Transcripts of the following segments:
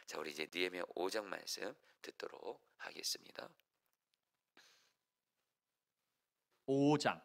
자, 우리 이제 느헤미야 5장 말씀 듣도록 하겠습니다. 5장.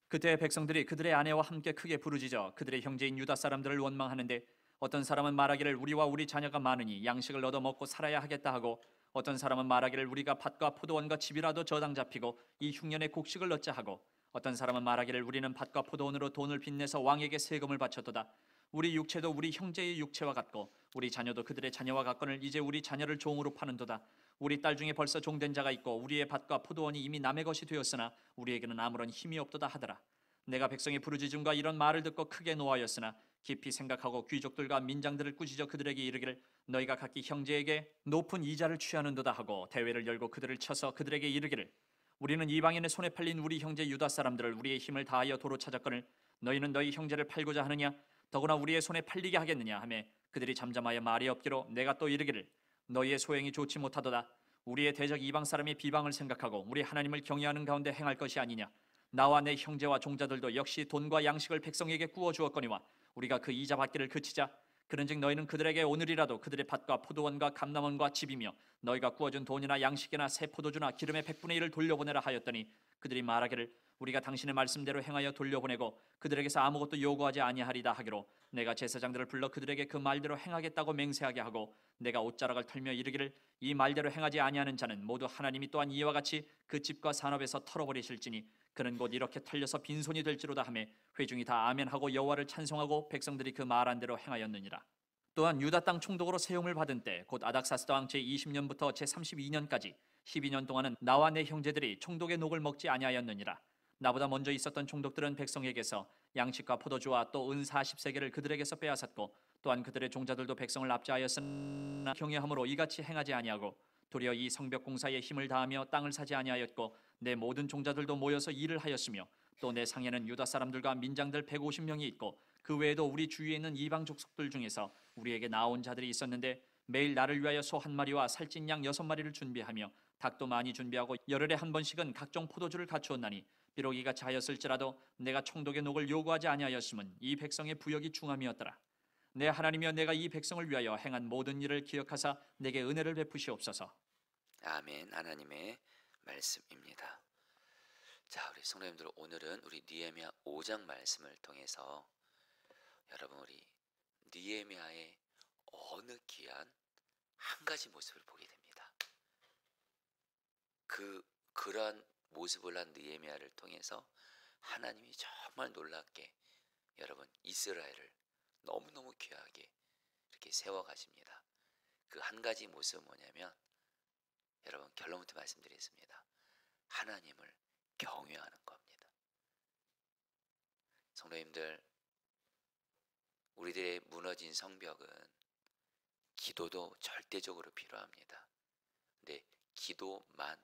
그때 백성들이 그들의 아내와 함께 크게 부르짖어 그들의 형제인 유다 사람들을 원망하는데, 어떤 사람은 말하기를 우리와 우리 자녀가 많으니 양식을 얻어 먹고 살아야 하겠다 하고, 어떤 사람은 말하기를 우리가 밭과 포도원과 집이라도 저당 잡히고 이 흉년에 곡식을 얻자 하고, 어떤 사람은 말하기를 우리는 밭과 포도원으로 돈을 빚내서 왕에게 세금을 바쳤도다. 우리 육체도 우리 형제의 육체와 같고 우리 자녀도 그들의 자녀와 같거늘 이제 우리 자녀를 종으로 파는도다. 우리 딸 중에 벌써 종된 자가 있고 우리의 밭과 포도원이 이미 남의 것이 되었으나 우리에게는 아무런 힘이 없도다 하더라. 내가 백성의 부르짖음과 이런 말을 듣고 크게 노하였으나 깊이 생각하고 귀족들과 민장들을 꾸짖어 그들에게 이르기를 너희가 각기 형제에게 높은 이자를 취하는도다 하고, 대회를 열고 그들을 쳐서 그들에게 이르기를 우리는 이방인의 손에 팔린 우리 형제 유다 사람들을 우리의 힘을 다하여 도로 찾았거늘 너희는 너희 형제를 팔고자 하느냐? 더구나 우리의 손에 팔리게 하겠느냐 하매, 그들이 잠잠하여 말이 없기로 내가 또 이르기를 너희의 소행이 좋지 못하도다. 우리의 대적 이방 사람의 비방을 생각하고 우리 하나님을 경외하는 가운데 행할 것이 아니냐? 나와 내 형제와 종자들도 역시 돈과 양식을 백성에게 구워 주었거니와 우리가 그 이자 받기를 그치자. 그런즉 너희는 그들에게 오늘이라도 그들의 밭과 포도원과 감람원과 집이며 너희가 구워준 돈이나 양식이나 새 포도주나 기름의 100분의 1을 돌려보내라 하였더니, 그들이 말하기를 우리가 당신의 말씀대로 행하여 돌려보내고 그들에게서 아무것도 요구하지 아니하리다 하기로, 내가 제사장들을 불러 그들에게 그 말대로 행하겠다고 맹세하게 하고, 내가 옷자락을 털며 이르기를 이 말대로 행하지 아니하는 자는 모두 하나님이 또한 이와 같이 그 집과 산업에서 털어버리실지니 그는 곧 이렇게 털려서 빈손이 될지로다 하매, 회중이 다 아멘하고 여호와를 찬송하고 백성들이 그 말한 대로 행하였느니라. 또한 유다 땅 총독으로 세움을 받은 때 곧 아닥사스다 왕 제20년부터 제32년까지 12년 동안은 나와 내 형제들이 총독의 녹을 먹지 아니하였느니라. 나보다 먼저 있었던 총독들은 백성에게서 양식과 포도주와 또 은 40세겔을 그들에게서 빼앗았고, 또한 그들의 종자들도 백성을 압제하였으나 경외함으로 이같이 행하지 아니하고 도리어 이 성벽 공사에 힘을 다하며 땅을 사지 아니하였고, 내 모든 종자들도 모여서 일을 하였으며 또 내 상에는 유다 사람들과 민장들 150명이 있고 그 외에도 우리 주위에 있는 이방 족속들 중에서 우리에게 나온 자들이 있었는데, 매일 나를 위하여 소 한 마리와 살찐 양 6마리를 준비하며 닭도 많이 준비하고 열흘에 한 번씩은 각종 포도주를 갖추었나니, 비록 이같이 하였을지라도 내가 총독의 녹을 요구하지 아니하였음은 이 백성의 부역이 중함이었더라. 내 하나님이여, 내가 이 백성을 위하여 행한 모든 일을 기억하사 내게 은혜를 베푸시옵소서. 아멘. 하나님의 말씀입니다. 자, 우리 성도님들, 오늘은 우리 느헤미야 5장 말씀을 통해서 여러분, 우리 느헤미야의 어느 귀한 한 가지 모습을 보게 됩니다. 그러한 모습을 한 느헤미야를 통해서 하나님이 정말 놀랍게 여러분 이스라엘을 너무너무 귀하게 이렇게 세워가십니다. 그 한 가지 모습은 뭐냐면, 여러분 결론부터 말씀드리겠습니다. 하나님을 경외하는 겁니다. 성도님들, 우리들의 무너진 성벽은 기도도 절대적으로 필요합니다. 근데 기도만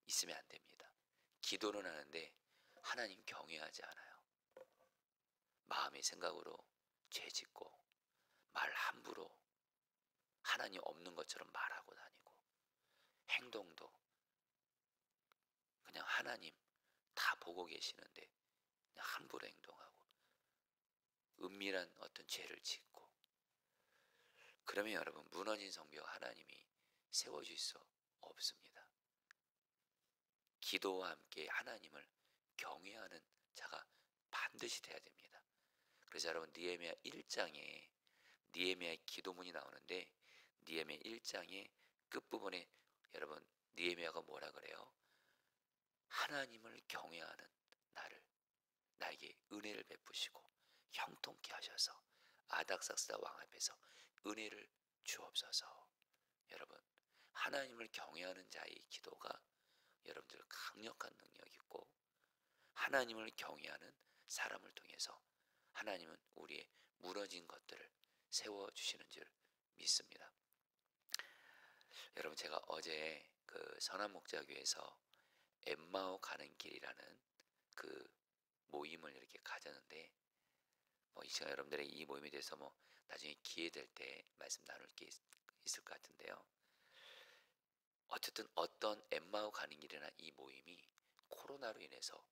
있으면 안 됩니다. 기도는 하는데 하나님 경외하지 않아요. 마음의 생각으로 죄 짓고 말 함부로 하나님 없는 것처럼 말하고 다니고, 행동도 그냥 하나님 다 보고 계시는데 그냥 함부로 행동하고 은밀한 어떤 죄를 짓고, 그러면 여러분 무너진 성벽 하나님이 세워줄 수 없습니다. 기도와 함께 하나님을 경외하는 자가 반드시 돼야 됩니다. 그래서 여러분 느헤미야 1장에 느헤미야의 기도문이 나오는데, 느헤미야 1장의 끝부분에 여러분 느헤미야가 뭐라 그래요? 하나님을 경외하는 나에게 은혜를 베푸시고 형통케 하셔서 아닥사스다 왕 앞에서 은혜를 주옵소서. 여러분, 하나님을 경외하는 자의 기도가 여러분들 강력한 능력이 있고, 하나님을 경외하는 사람을 통해서 하나님은 우리의 무너진 것들을 세워주시는 줄 믿습니다. 여러분, 제가 어제 그 선한목자교에서 엠마오 가는 길이라는 그 모임을 이렇게 가졌는데, 이 시간 여러분들의 이 모임에 대해서 나중에 기회 될 때 말씀 나눌 게 있을 것 같은데요. 어쨌든 어떤 엠마오 가는 길이나 이 모임이 코로나로 인해서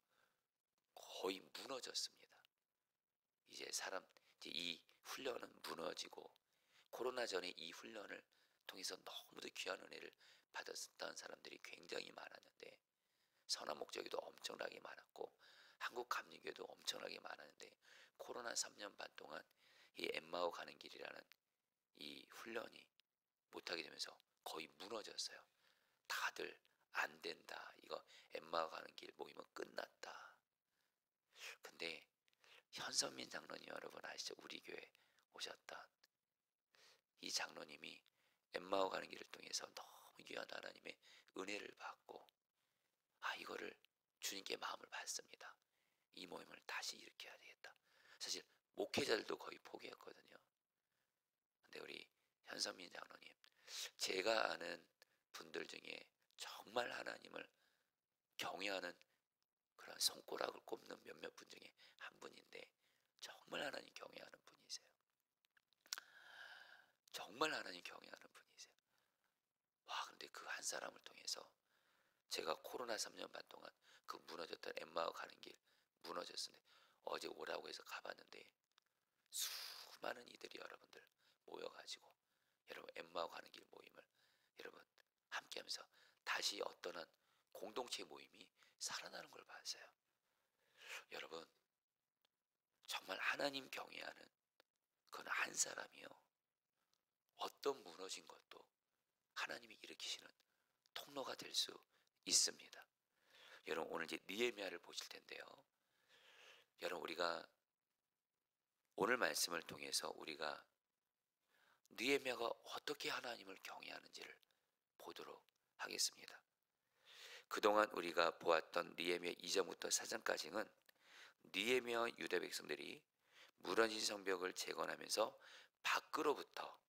거의 무너졌습니다. 이제 이 훈련은 무너지고 코로나 전에 이 훈련을 통해서 너무도 귀한 은혜를 받았던 사람들이 굉장히 많았는데, 선한 목적에도 엄청나게 많았고 한국 감리교회도 엄청나게 많았는데, 코로나 3년 반 동안 이 엠마오 가는 길이라는 이 훈련이 못하게 되면서 거의 무너졌어요. 다들 안 된다, 이거 엠마오 가는 길 모임은 끝났다. 근데 현선민 장로님 여러분 아시죠? 우리 교회 오셨던 이 장로님이 엠마오 가는 길을 통해서 너무 귀한 하나님의 은혜를 받고, 이거를 주님께 마음을 받습니다. 이 모임을 다시 일으켜야 되겠다. 사실 목회자들도 거의 포기했거든요. 근데 우리 현선민 장로님, 제가 아는 분들 중에 정말 하나님을 경외하는 그런 손가락을 꼽는 몇몇 분 중에 한 분인데, 정말 하나님 경외하는 분이세요. 정말 하나님 경외하는 분이세요. 근데 그 한 사람을 통해서 제가 코로나 3년 반 동안 그 무너졌던 엠마오 가는 길 무너졌는데, 어제 오라고 해서 가봤는데 수많은 이들이 여러분들 모여가지고 여러분 엠마오 가는 길 모임을 여러분 함께하면서 다시 어떤 한 공동체 모임이 살아나는 걸 봤어요. 여러분, 정말 하나님 경외하는 그건 한 사람이요, 어떤 무너진 것도 하나님이 일으키시는 통로가 될 수 있습니다. 여러분, 오늘 이제 느헤미야를 보실 텐데요. 여러분, 우리가 오늘 말씀을 통해서 우리가 느헤미야가 어떻게 하나님을 경외하는지를 보도록 하겠습니다. 그동안 우리가 보았던 느헤미야 2장부터 4장까지는 느헤미야와 유다 백성들이 무너진 성벽을 재건하면서 밖으로부터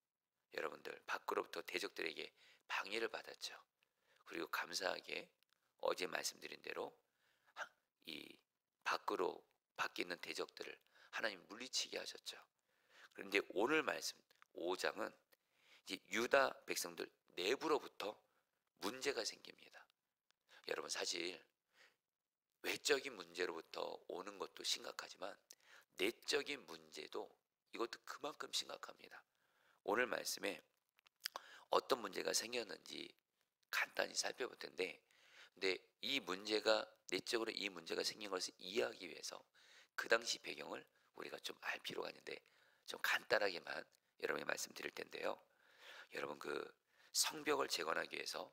여러분들 밖으로부터 대적들에게 방해를 받았죠. 그리고 감사하게 어제 말씀드린 대로 이 밖으로 밖에 있는 대적들을 하나님 물리치게 하셨죠. 그런데 오늘 말씀 5장은 이제 유다 백성들 내부로부터 문제가 생깁니다. 여러분, 사실 외적인 문제로부터 오는 것도 심각하지만 내적인 문제도 이것도 그만큼 심각합니다. 오늘 말씀에 어떤 문제가 생겼는지 간단히 살펴볼 텐데, 근데 이 문제가 내적으로 이 문제가 생긴 것을 이해하기 위해서 그 당시 배경을 우리가 좀 알 필요가 있는데, 좀 간단하게만 여러분이 말씀드릴 텐데요. 여러분, 그 성벽을 재건하기 위해서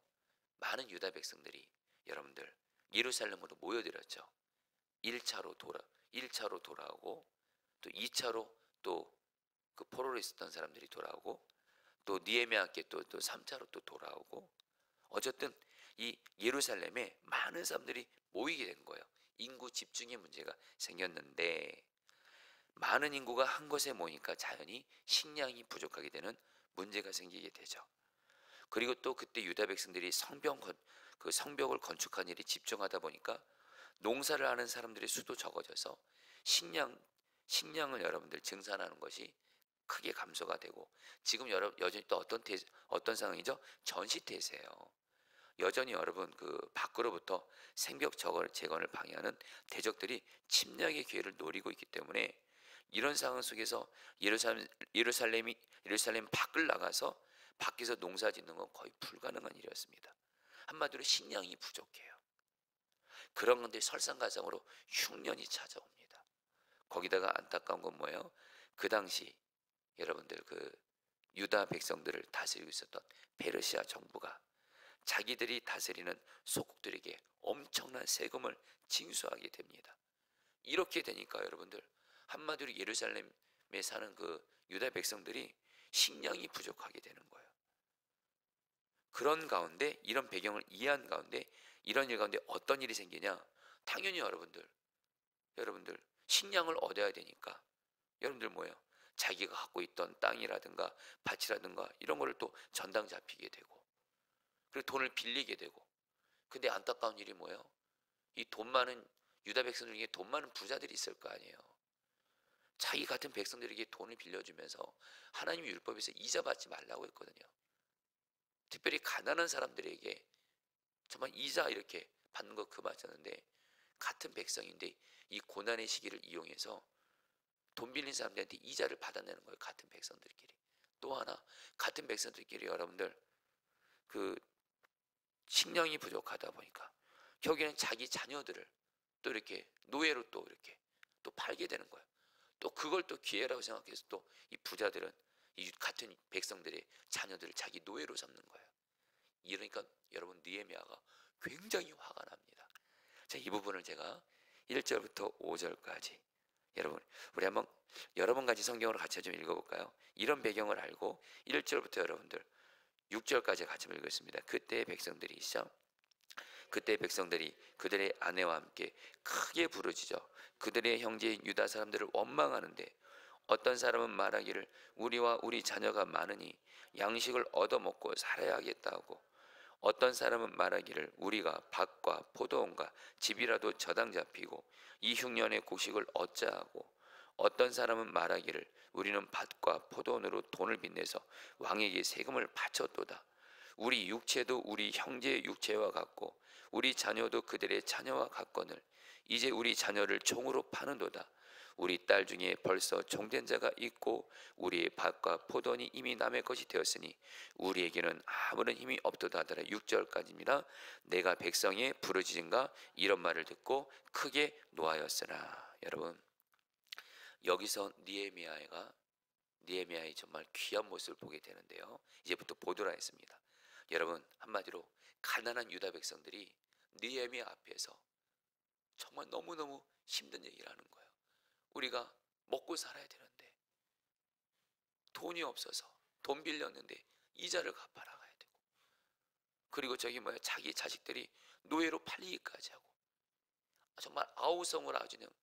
많은 유다 백성들이 여러분들 예루살렘으로 모여들었죠. 1차로 돌아오고, 또 2차로 또 그 포로로 있었던 사람들이 돌아오고, 또 느헤미야께 또 3차로 또 돌아오고, 어쨌든 이 예루살렘에 많은 사람들이 모이게 된 거예요. 인구 집중의 문제가 생겼는데, 많은 인구가 한 곳에 모이니까 자연히 식량이 부족하게 되는 문제가 생기게 되죠. 그리고 또 그때 유다 백성들이 성벽을 건축한 일에 집중하다 보니까 농사를 하는 사람들의 수도 적어져서 식량을 여러분들 증산하는 것이 크게 감소가 되고, 지금 여전히 또 어떤 상황이죠? 전시태세예요. 여전히 여러분 그 밖으로부터 생벽 재건을 방해하는 대적들이 침략의 기회를 노리고 있기 때문에, 이런 상황 속에서 예루살렘 밖을 나가서 밖에서 농사 짓는 건 거의 불가능한 일이었습니다. 한마디로 식량이 부족해요. 그런 건데 설상가상으로 흉년이 찾아옵니다. 거기다가 안타까운 건 뭐예요? 그 당시 여러분들 그 유다 백성들을 다스리고 있었던 페르시아 정부가 자기들이 다스리는 소국들에게 엄청난 세금을 징수하게 됩니다. 이렇게 되니까 여러분들 한마디로 예루살렘에 사는 그 유다 백성들이 식량이 부족하게 되는 거예요. 그런 가운데, 이런 배경을 이해한 가운데, 이런 일 가운데 어떤 일이 생기냐? 당연히 여러분들 식량을 얻어야 되니까 여러분들 뭐예요? 자기가 갖고 있던 땅이라든가 밭이라든가 이런 거를 또 전당 잡히게 되고, 그리고 돈을 빌리게 되고. 근데 안타까운 일이 뭐예요? 이 돈 많은 유다 백성들 중에 돈 많은 부자들이 있을 거 아니에요. 자기 같은 백성들에게 돈을 빌려주면서 하나님 율법에서 이자 받지 말라고 했거든요. 특별히 가난한 사람들에게 정말 이자 이렇게 받는 거 그만하는데, 같은 백성인데 이 고난의 시기를 이용해서 돈 빌린 사람들한테 이자를 받아내는 거예요. 같은 백성들끼리. 또 하나, 같은 백성들끼리 여러분들 그 식량이 부족하다 보니까 결국에는 자기 자녀들을 또 이렇게 노예로 또 이렇게 또 팔게 되는 거예요. 또 그걸 또 기회라고 생각해서 또 이 부자들은 이 같은 백성들의 자녀들을 자기 노예로 삼는 거예요. 이러니까 여러분 느헤미야가 굉장히 화가 납니다. 자, 이 부분을 제가 1절부터 5절까지 여러분 우리 한번 여러 번 같이 성경으로 같이 좀 읽어볼까요? 이런 배경을 알고 1절부터 여러분들 6절까지 같이 읽겠습니다. 그때 백성들이 그들의 아내와 함께 크게 부르짖어 그들의 형제인 유다 사람들을 원망하는데 어떤 사람은 말하기를 우리와 우리 자녀가 많으니 양식을 얻어먹고 살아야 하겠다 하고 어떤 사람은 말하기를 우리가 밭과 포도원과 집이라도 저당 잡히고 이 흉년의 곡식을 얻자 하고 어떤 사람은 말하기를 우리는 밭과 포도원으로 돈을 빚내서 왕에게 세금을 바쳤도다. 우리 육체도 우리 형제의 육체와 같고 우리 자녀도 그들의 자녀와 같거늘 이제 우리 자녀를 종으로 파는도다. 우리 딸 중에 벌써 종된 자가 있고 우리의 밭과 포도원이 이미 남의 것이 되었으니 우리에게는 아무런 힘이 없도다 하더라. 6절까지입니다. 내가 백성의 부르짖음과 이런 말을 듣고 크게 노하였으나. 여러분 여기서 느헤미야의 정말 귀한 모습을 보게 되는데요. 이제부터 보도록 하겠습니다. 여러분 한마디로 가난한 유다 백성들이 느헤미야 앞에서 정말 너무너무 힘든 얘기를 하는 거예요. 우리가 먹고 살아야 되는데 돈이 없어서 돈 빌렸는데 이자를 갚아나가야 되고 그리고 자기 자식들이 노예로 팔리기까지 하고 정말 아우성을 아주 그냥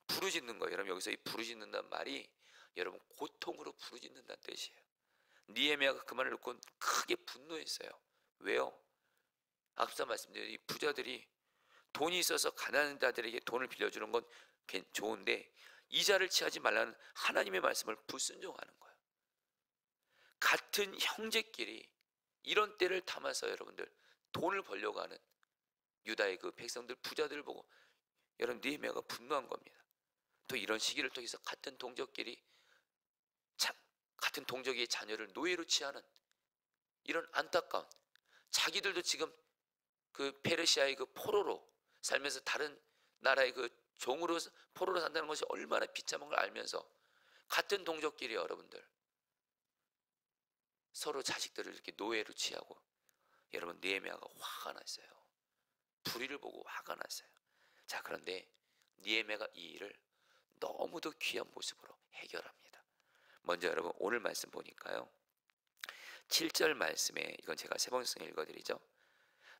부르짖는 거예요. 여러분 여기서 이 부르짖는다는 말이 여러분 고통으로 부르짖는다는 뜻이에요. 느헤미야가 그 말을 듣고 크게 분노했어요. 왜요? 앞서 말씀드린 이 부자들이 돈이 있어서 가난한 자들에게 돈을 빌려주는 건 좋은데 이자를 취하지 말라는 하나님의 말씀을 불순종하는 거예요. 같은 형제끼리 이런 때를 담아서 여러분들 돈을 벌려고 하는 유다의 그 백성들 부자들을 보고 여러분 느헤미야가 분노한 겁니다. 또 이런 시기를 통해서 같은 동족끼리 같은 동족의 자녀를 노예로 취하는 이런 안타까운 자기들도 지금 그 페르시아의 그 포로로 살면서 다른 나라의 그 종으로 포로로 산다는 것이 얼마나 비참한 걸 알면서 같은 동족끼리 여러분들 서로 자식들을 이렇게 노예로 취하고 여러분 느헤미야가 화가 났어요. 불의를 보고 화가 났어요. 자, 그런데 느헤미야가 이 일을 너무도 귀한 모습으로 해결합니다. 먼저 여러분 오늘 말씀 보니까요 7절 말씀에 이건 제가 세 번씩 읽어드리죠.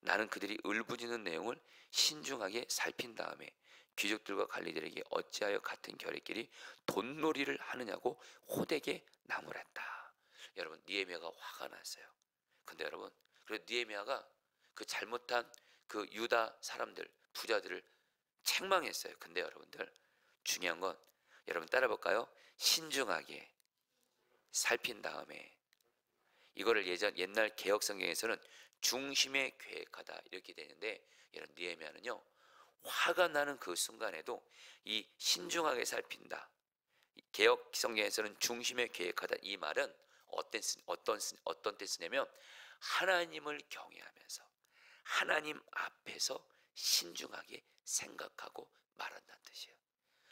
나는 그들이 울부짖는 내용을 신중하게 살핀 다음에 귀족들과 관리들에게 어찌하여 같은 결의끼리 돈놀이를 하느냐고 호되게 나무랐다. 여러분 느헤미야가 화가 났어요. 근데 여러분 그래서 느헤미야가 그 잘못한 그 유다 사람들 부자들을 책망했어요. 근데 여러분들 중요한 건 여러분 따라 볼까요? 신중하게 살핀 다음에 이거를 옛날 개혁 성경에서는 중심에 계획하다 이렇게 되는데 이런 느헤미야는요 화가 나는 그 순간에도 이 신중하게 살핀다. 개혁 성경에서는 중심에 계획하다 이 말은 어떤 때 쓰냐면 하나님을 경외하면서 하나님 앞에서 신중하게 생각하고 말한다는 뜻이에요.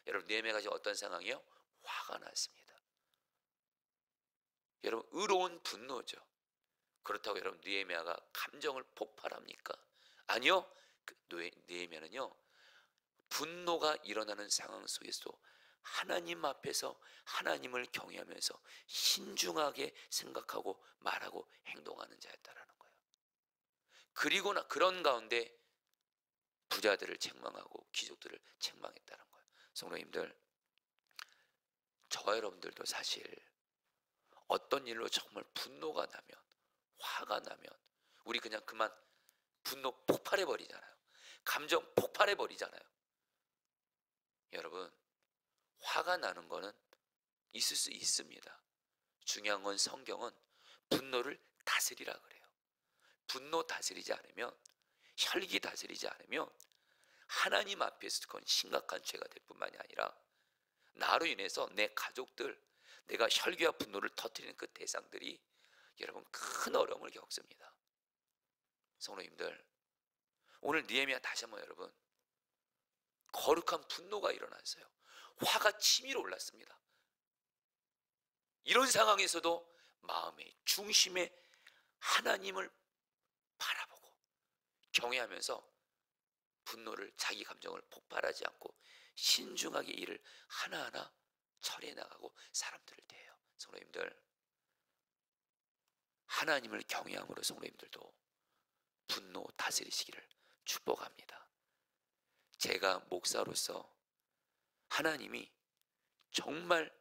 여러분 느헤미야가 지금 어떤 상황이에요? 화가 났습니다. 여러분 의로운 분노죠. 그렇다고 여러분 느헤미야가 감정을 폭발합니까? 아니요. 느헤미야는요 분노가 일어나는 상황 속에서 하나님 앞에서 하나님을 경외하면서 신중하게 생각하고 말하고 행동하는 자였다라는 거예요. 그리고 그런 가운데 부자들을 책망하고 귀족들을 책망했다는 거예요. 성도님들 저와 여러분들도 사실 어떤 일로 정말 분노가 나면 화가 나면 우리 그냥 그만 분노 폭발해 버리잖아요. 감정 폭발해 버리잖아요. 여러분 화가 나는 거는 있을 수 있습니다. 중요한 건 성경은 분노를 다스리라 그래요. 분노 다스리지 않으면 혈기 다스리지 않으면 하나님 앞에서 그건 심각한 죄가 될 뿐만이 아니라 나로 인해서 내 가족들 내가 혈기와 분노를 터뜨리는 그 대상들이 여러분 큰 어려움을 겪습니다. 성도님들, 오늘 느헤미야 다시 한번 여러분 거룩한 분노가 일어났어요. 화가 치밀어 올랐습니다. 이런 상황에서도 마음의 중심에 하나님을 바라보고 경외하면서 분노를, 자기 감정을 폭발하지 않고 신중하게 일을 하나하나 처리해 나가고 사람들을 대해요. 성도님들, 하나님을 경외함으로 성도님들도 분노 다스리시기를 축복합니다. 제가 목사로서 하나님이 정말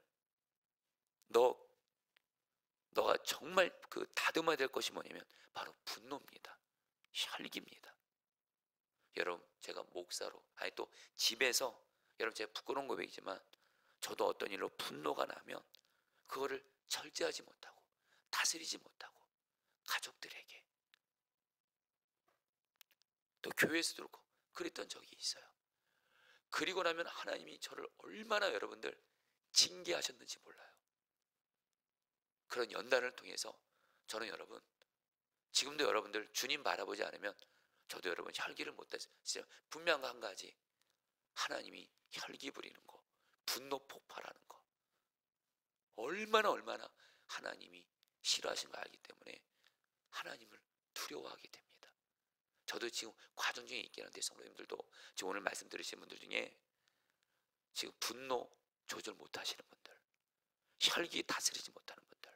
너가 정말 그 다듬어야 될 것이 뭐냐면 바로 분노입니다. 혈기입니다. 여러분, 제가 목사로, 아니 또 집에서, 여러분 제가 부끄러운 고백이지만 저도 어떤 일로 분노가 나면 그거를 절제하지 못하고 다스리지 못하고 가족들에게 또 교회에서도 그렇고 그랬던 적이 있어요. 그리고 나면 하나님이 저를 얼마나 여러분들 징계하셨는지 몰라요. 그런 연단을 통해서 저는 여러분, 지금도 여러분들 주님 바라보지 않으면 저도 여러분 혈기를 못해서 분명한 한 가지, 하나님이 혈기 부리는 거, 분노 폭발하는 거 얼마나 하나님이 싫어하신 거 알기 때문에 하나님을 두려워하게 됩니다. 저도 지금 과정 중에 있긴 한데 성도님들도 지금 오늘 말씀 들으신 분들 중에 지금 분노 조절 못하시는 분들, 혈기 다스리지 못하는 분들,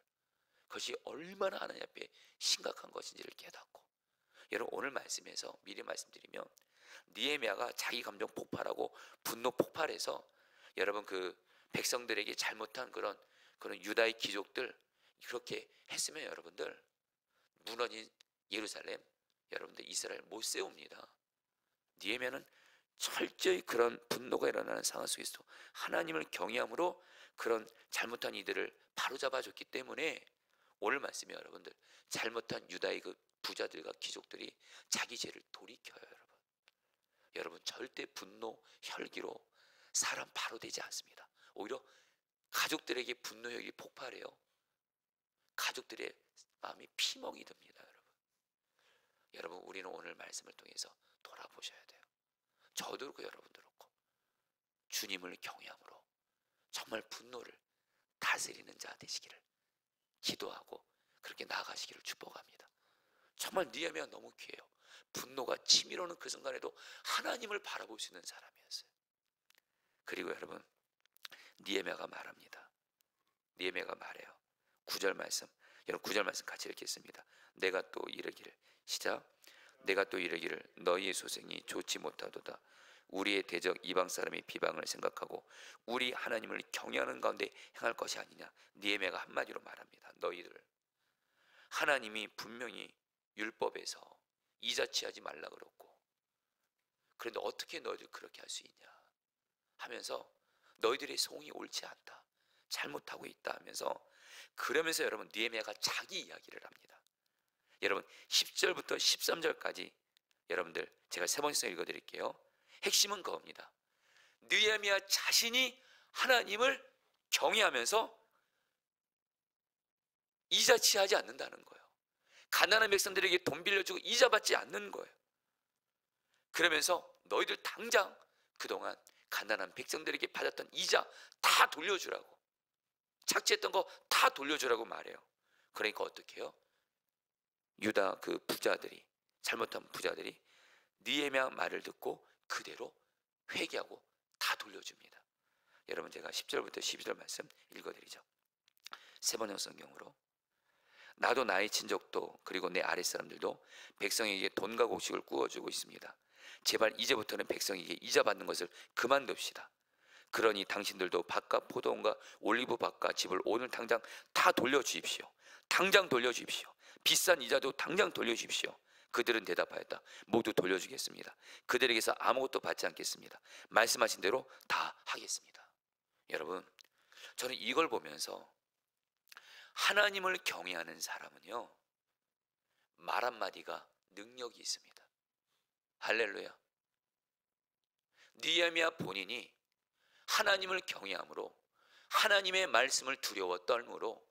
그것이 얼마나 하나님 앞에 심각한 것인지를 깨닫고, 여러분 오늘 말씀에서 미리 말씀드리면 느헤미야가 자기 감정 폭발하고 분노 폭발해서 여러분 그 백성들에게 잘못한 그런 유다의 귀족들 그렇게 했으면 여러분들 무너진 예루살렘, 여러분들 이스라엘 못 세웁니다. 느헤미야는 철저히 그런 분노가 일어나는 상황 속에서 하나님을 경외함으로 그런 잘못한 이들을 바로잡아 줬기 때문에 오늘 말씀에 여러분들 잘못한 유다의 그 부자들과 귀족들이 자기 죄를 돌이켜요. 여러분 절대 분노 혈기로 사람 바로 되지 않습니다. 오히려 가족들에게 분노 혈기 폭발해요. 가족들의 마음이 피멍이 듭니다. 여러분 우리는 오늘 말씀을 통해서 돌아보셔야 돼요. 저도 그렇고 여러분도 그렇고 주님을 경외함으로 정말 분노를 다스리는 자 되시기를 기도하고 그렇게 나아가시기를 축복합니다. 정말 느헤미야 너무 귀해요. 분노가 치밀어오는 그 순간에도 하나님을 바라볼 수 있는 사람이었어요. 그리고 여러분 느헤미야가 말합니다. 느헤미야가 말해요. 9절 말씀, 여러분 9절 말씀 같이 읽겠습니다. 내가 또 이르기를, 시작. 내가 또 이르기를 너희의 소생이 좋지 못하도다. 우리의 대적 이방 사람의 비방을 생각하고 우리 하나님을 경외하는 가운데 행할 것이 아니냐. 느헤미야가 한마디로 말합니다. 너희들 하나님이 분명히 율법에서 이자치하지 말라 그랬고, 그런데 어떻게 너희들 그렇게 할 수 있냐 하면서 너희들의 소응이 옳지 않다, 잘못하고 있다 하면서, 그러면서 여러분 느헤미야가 자기 이야기를 합니다. 여러분 10절부터 13절까지 여러분들 제가 세 번씩 읽어드릴게요. 핵심은 그겁니다. 느헤미야 자신이 하나님을 경외하면서 이자치하지 않는다는 거예요. 가난한 백성들에게 돈 빌려주고 이자 받지 않는 거예요. 그러면서 너희들 당장 그동안 가난한 백성들에게 받았던 이자 다 돌려주라고, 착취했던 거 다 돌려주라고 말해요. 그러니까 어떻게 해요? 유다 그 부자들이, 잘못한 부자들이 느헤미야 말을 듣고 그대로 회개하고 다 돌려줍니다. 여러분 제가 10절부터 12절 말씀 읽어드리죠. 세 번역 성경으로. 나도 나의 친족도 그리고 내 아랫사람들도 백성에게 돈과 곡식을 구워주고 있습니다. 제발 이제부터는 백성에게 이자 받는 것을 그만둡시다. 그러니 당신들도 밭과 포도원과 올리브밭과 집을 오늘 당장 다 돌려주십시오. 당장 돌려주십시오. 비싼 이자도 당장 돌려주십시오. 그들은 대답하였다. 모두 돌려주겠습니다. 그들에게서 아무것도 받지 않겠습니다. 말씀하신 대로 다 하겠습니다. 여러분 저는 이걸 보면서 하나님을 경외하는 사람은요 말 한마디가 능력이 있습니다. 할렐루야. 느헤미야 본인이 하나님을 경외함으로 하나님의 말씀을 두려워 떨므로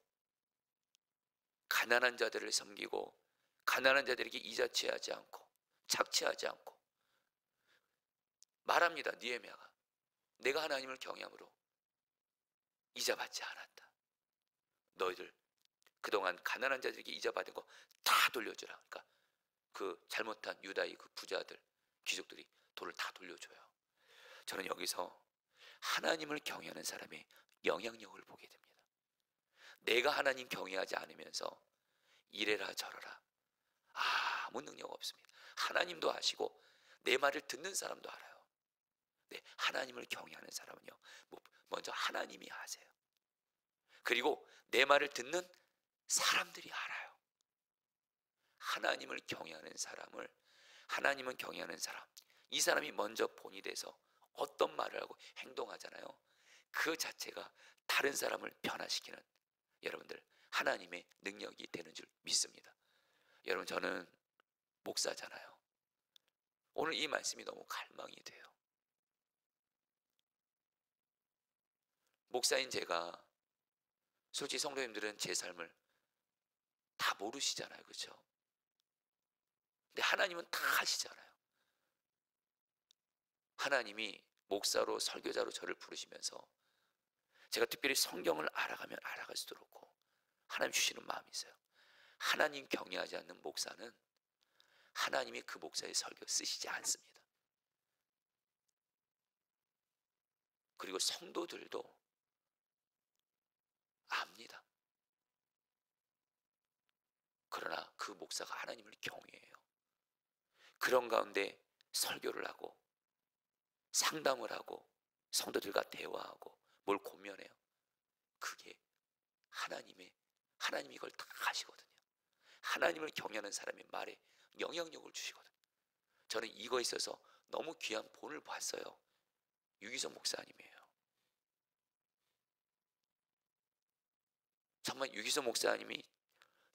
가난한 자들을 섬기고 가난한 자들에게 이자 취하지 않고 착취하지 않고 말합니다. 느헤미야가 내가 하나님을 경외함으로 이자 받지 않았다. 너희들 그동안 가난한 자들에게 이자 받은 거 다 돌려주라. 그러니까 그 잘못한 유다의 그 부자들 귀족들이 돈을 다 돌려줘요. 저는 여기서 하나님을 경외하는 사람의 영향력을 보게 됩니다. 내가 하나님 경외하지 않으면서 이래라 저래라 아무 능력 없습니다. 하나님도 아시고 내 말을 듣는 사람도 알아요. 네, 하나님을 경외하는 사람은요, 먼저 하나님이 아세요. 그리고 내 말을 듣는 사람들이 알아요. 하나님을 경외하는 사람, 이 사람이 먼저 본이 돼서 어떤 말을 하고 행동하잖아요. 그 자체가 다른 사람을 변화시키는 여러분들 하나님의 능력이 되는 줄 믿습니다. 여러분, 저는 목사잖아요. 오늘 이 말씀이 너무 갈망이 돼요. 목사인 제가, 솔직히 성도님들은 제 삶을 다 모르시잖아요. 그렇죠? 근데 하나님은 다 아시잖아요. 하나님이 목사로 설교자로 저를 부르시면서 제가 특별히 성경을 알아가면 알아갈수록 하나님 주시는 마음이 있어요. 하나님 경외하지 않는 목사는 하나님이 그 목사의 설교 쓰시지 않습니다. 그리고 성도들도 압니다. 그러나 그 목사가 하나님을 경외해요. 그런 가운데 설교를 하고 상담을 하고 성도들과 대화하고 뭘 고면해요. 그게 하나님이 이걸 다 아시거든요. 하나님을 경외하는 사람의 말에 영향력을 주시거든요. 저는 이거에 있어서 너무 귀한 본을 봤어요. 유기성 목사님이에요. 정말 유기성 목사님이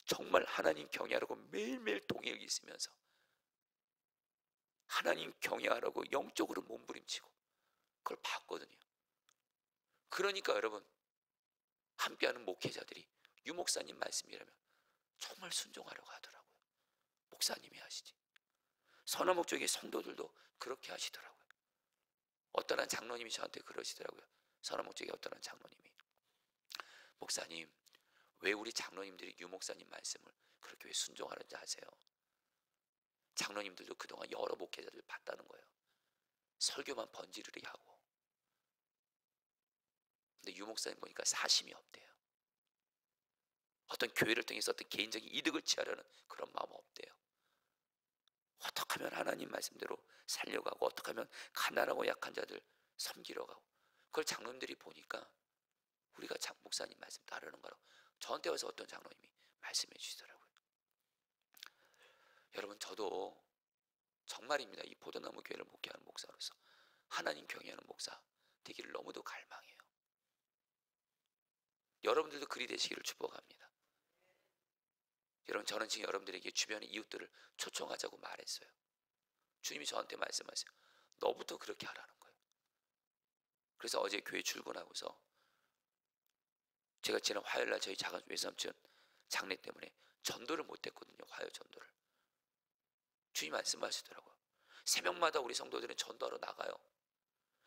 정말 하나님 경외하라고 매일매일 동역이 있으면서 하나님 경외하라고 영적으로 몸부림치고 그걸 봤거든요. 그러니까 여러분, 함께하는 목회자들이 유 목사님 말씀이라면 정말 순종하려고 하더라고요. 목사님이 하시지. 선화목 쪽의 성도들도 그렇게 하시더라고요. 어떤 한 장로님이 저한테 그러시더라고요. 선화목 쪽의 어떤 한 장로님이, 목사님, 왜 우리 장로님들이 유 목사님 말씀을 그렇게 왜 순종하는지 아세요? 장로님들도 그동안 여러 목회자들 봤다는 거예요. 설교만 번지르르 하고. 근데 유 목사님 보니까 사심이 없대요. 어떤 교회를 통해서 어떤 개인적인 이득을 취하려는 그런 마음 없대요. 어떻게 하면 하나님 말씀대로 살려가고 어떻게 하면 가난하고 약한 자들 섬기러 가고, 그걸 장로님들이 보니까 우리가 목사님 말씀 따르는 거라고 저한테 와서 어떤 장로님이 말씀해 주시더라고요. 여러분, 저도 정말입니다. 이 포도나무 교회를 목회하는 목사로서 하나님 경외하는 목사 되기를 너무도 갈망해요. 여러분들도 그리 되시기를 축복합니다. 여러분, 저는 지금 여러분들에게 주변의 이웃들을 초청하자고 말했어요. 주님이 저한테 말씀하세요. 너부터 그렇게 하라는 거예요. 그래서 어제 교회 출근하고서 제가 지난 화요일날 저희 작은 외삼촌 장례 때문에 전도를 못했거든요. 화요 전도를. 주님 말씀하시더라고요. 새벽마다 우리 성도들은 전도하러 나가요.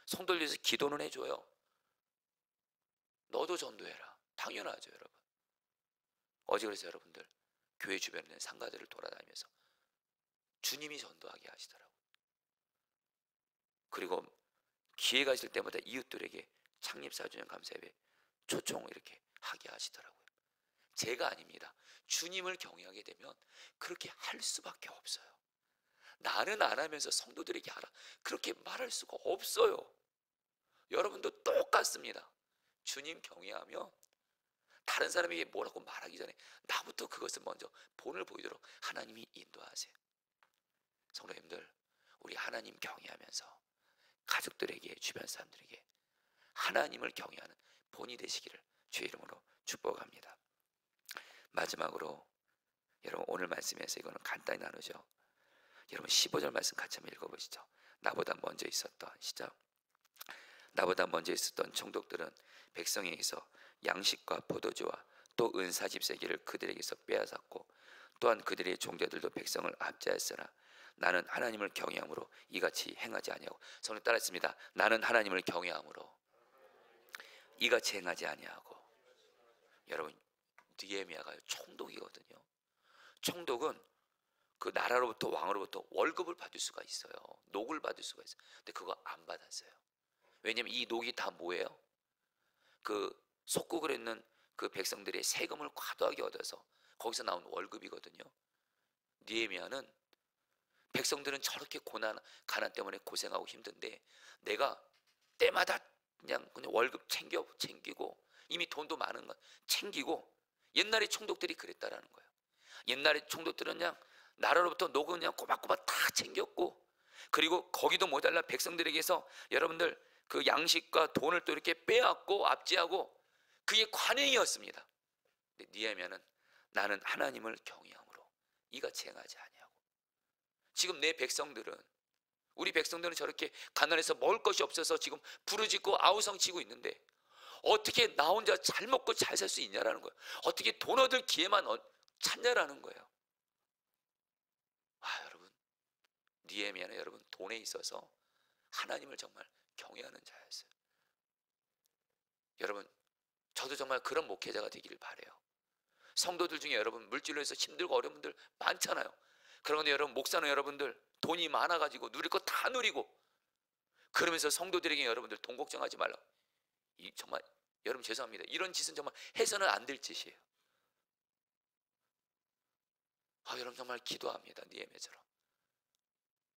성도를 위해서 기도는 해줘요. 너도 전도해라. 당연하죠, 여러분. 어제 그래서 여러분들 교회 주변에 있는 상가들을 돌아다니면서 주님이 전도하게 하시더라고요. 그리고 기회가 있을 때마다 이웃들에게 창립사주년 감사예배 초청 이렇게 하게 하시더라고요. 제가 아닙니다. 주님을 경외하게 되면 그렇게 할 수밖에 없어요. 나는 안 하면서 성도들에게 하라, 그렇게 말할 수가 없어요. 여러분도 똑같습니다. 주님 경외하면 다른 사람에게 뭐라고 말하기 전에 나부터 그것을 먼저 본을 보이도록 하나님이 인도하세요. 성도님들, 우리 하나님 경외하면서 가족들에게, 주변 사람들에게 하나님을 경외하는 본이 되시기를 주의 이름으로 축복합니다. 마지막으로 여러분, 오늘 말씀에서 이거는 간단히 나누죠. 여러분 15절 말씀 같이 한번 읽어보시죠. 나보다 먼저 있었던 시작. 나보다 먼저 있었던 총독들은 백성에게서 양식과 포도주와 또 은 40세기를 그들에게서 빼앗았고 또한 그들의 종자들도 백성을 압제하였으나 나는 하나님을 경외함으로 이같이 행하지 아니하고. 성령 따라했습니다. 나는 하나님을 경외함으로 이같이 행하지 아니하고. 여러분, 느헤미야가 총독이거든요. 총독은 그 나라로부터, 왕으로부터 월급을 받을 수가 있어요. 녹을 받을 수가 있어요. 근데 그거 안 받았어요. 왜냐면 이 녹이 다 뭐예요? 그 속국을 있는 그 백성들의 세금을 과도하게 얻어서 거기서 나온 월급이거든요. 느헤미야는 백성들은 저렇게 가난 때문에 고생하고 힘든데 내가 때마다 그냥 월급 챙기고 이미 돈도 많은 거 챙기고. 옛날에 총독들이 그랬다라는 거예요. 옛날에 총독들은 그냥 나라로부터 녹은 그냥 꼬박꼬박 다 챙겼고, 그리고 거기도 모자라 백성들에게서 여러분들 그 양식과 돈을 또 이렇게 빼앗고 압제하고, 그게 관행이었습니다. 근데 느헤미야는 나는 하나님을 경외함으로 이같이 행하지 아니하고. 지금 내 백성들은, 우리 백성들은 저렇게 가난해서 먹을 것이 없어서 지금 부르짖고 아우성치고 있는데 어떻게 나 혼자 잘 먹고 잘 살 수 있냐라는 거예요. 어떻게 돈 얻을 기회만 찾냐라는 거예요. 여러분, 느헤미야는 여러분 돈에 있어서 하나님을 정말 경외하는 자였어요. 여러분, 저도 정말 그런 목회자가 되기를 바라요. 성도들 중에 여러분 물질로 해서 힘들고 어려운 분들 많잖아요. 그런데 여러분, 목사는 여러분들 돈이 많아가지고 누릴 거 다 누리고, 그러면서 성도들에게 여러분들 돈 걱정하지 말라. 정말 여러분 죄송합니다. 이런 짓은 정말 해서는 안 될 짓이에요. 여러분 정말 기도합니다. 느헤미야처럼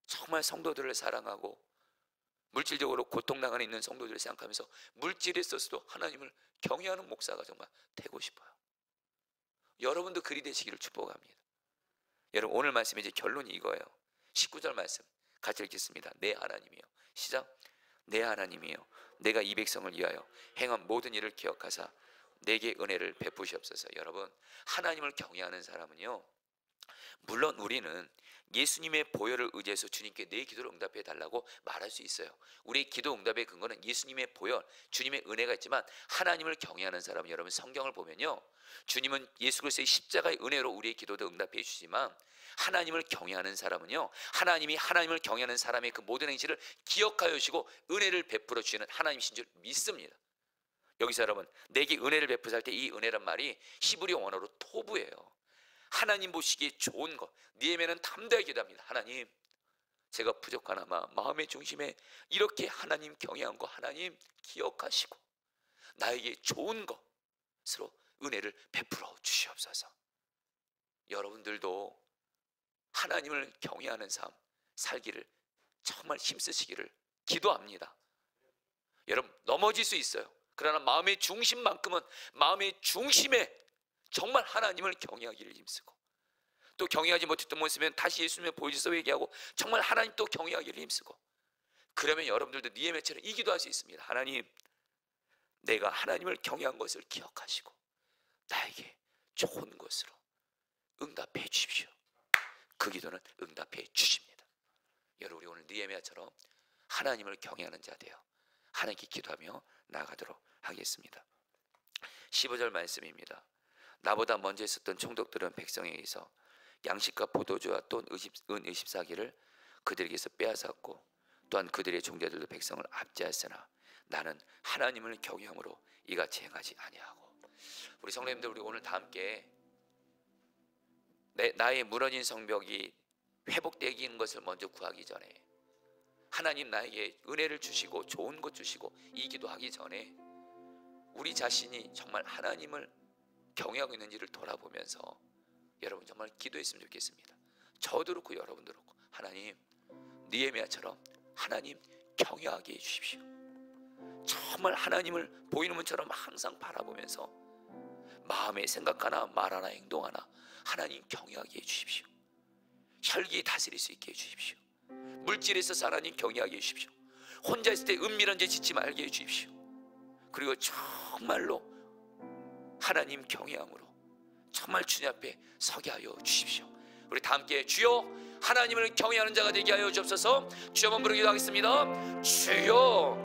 정말 성도들을 사랑하고 물질적으로 고통당하는 있는 성도들을 생각하면서 물질에 있어서도 하나님을 경외하는 목사가 정말 되고 싶어요. 여러분도 그리 되시기를 축복합니다. 여러분, 오늘 말씀의 이제 결론이 이거예요. 19절 말씀 같이 읽겠습니다. 내 하나님이요. 시작. 내 하나님이요, 내가 이 백성을 위하여 행한 모든 일을 기억하사 내게 은혜를 베푸시옵소서. 여러분, 하나님을 경외하는 사람은요, 물론 우리는 예수님의 보혈을 의지해서 주님께 내 기도를 응답해 달라고 말할 수 있어요. 우리의 기도 응답의 근거는 예수님의 보혈, 주님의 은혜가 있지만, 하나님을 경외하는 사람은 여러분 성경을 보면요, 주님은 예수 그리스도의 십자가의 은혜로 우리의 기도도 응답해 주시지만, 하나님을 경외하는 사람은요, 하나님이 하나님을 경외하는 사람의 그 모든 행실을 기억하여 주시고 은혜를 베풀어 주시는 하나님이신 줄 믿습니다. 여기서 여러분, 내게 은혜를 베푸실 때 이 은혜란 말이 히브리 원어로 토부예요. 하나님 보시기에 좋은 것. 느헤미야는 담대하게 기도합니다. 하나님, 제가 부족하나마 마음의 중심에 이렇게 하나님 경외한 거 하나님 기억하시고 나에게 좋은 것으로 은혜를 베풀어 주시옵소서. 여러분들도 하나님을 경외하는 삶 살기를 정말 힘쓰시기를 기도합니다. 여러분, 넘어질 수 있어요. 그러나 마음의 중심만큼은 마음의 중심에 정말 하나님을 경외하기를 힘쓰고, 또 경외하지 못했던 모습은 다시 예수님의 보여주셔서 회개하고 정말 하나님 또 경외하기를 힘쓰고, 그러면 여러분들도 느헤미야처럼 이 기도할 수 있습니다. 하나님, 내가 하나님을 경외한 것을 기억하시고 나에게 좋은 것으로 응답해 주십시오. 그 기도는 응답해 주십니다. 여러분, 우리 오늘 느헤미야처럼 하나님을 경외하는 자 되어 하나님께 기도하며 나아가도록 하겠습니다. 15절 말씀입니다. 나보다 먼저 있었던 총독들은 백성에게서 양식과 포도주와 또 은 24기를 그들에게서 빼앗았고 또한 그들의 종자들도 백성을 압제하였으나 나는 하나님을 경외함으로 이같이 행하지 아니하고. 우리 성도님들, 우리 오늘 다 함께 나의 무너진 성벽이 회복되기는 것을 먼저 구하기 전에, 하나님 나에게 은혜를 주시고 좋은 것 주시고 이 기도하기 전에 우리 자신이 정말 하나님을 경외하고 있는지를 돌아보면서 여러분 정말 기도했으면 좋겠습니다. 저도 그렇고 여러분도 그렇고, 하나님, 느헤미야처럼 하나님 경외하게 해주십시오. 정말 하나님을 보이는 문처럼 항상 바라보면서 마음에 생각하나 말하나 행동하나 하나님 경외하게 해주십시오. 혈기 다스릴 수 있게 해주십시오. 물질에서 하나님 경외하게 해주십시오. 혼자 있을 때 은밀한 죄 짓지 말게 해주십시오. 그리고 정말로 하나님 경외함으로 정말 주님 앞에 서게 하여 주십시오. 우리 다 함께 주여 하나님을 경외하는 자가 되게 하여 주옵소서. 주여 한번 부르기도 하겠습니다. 주여.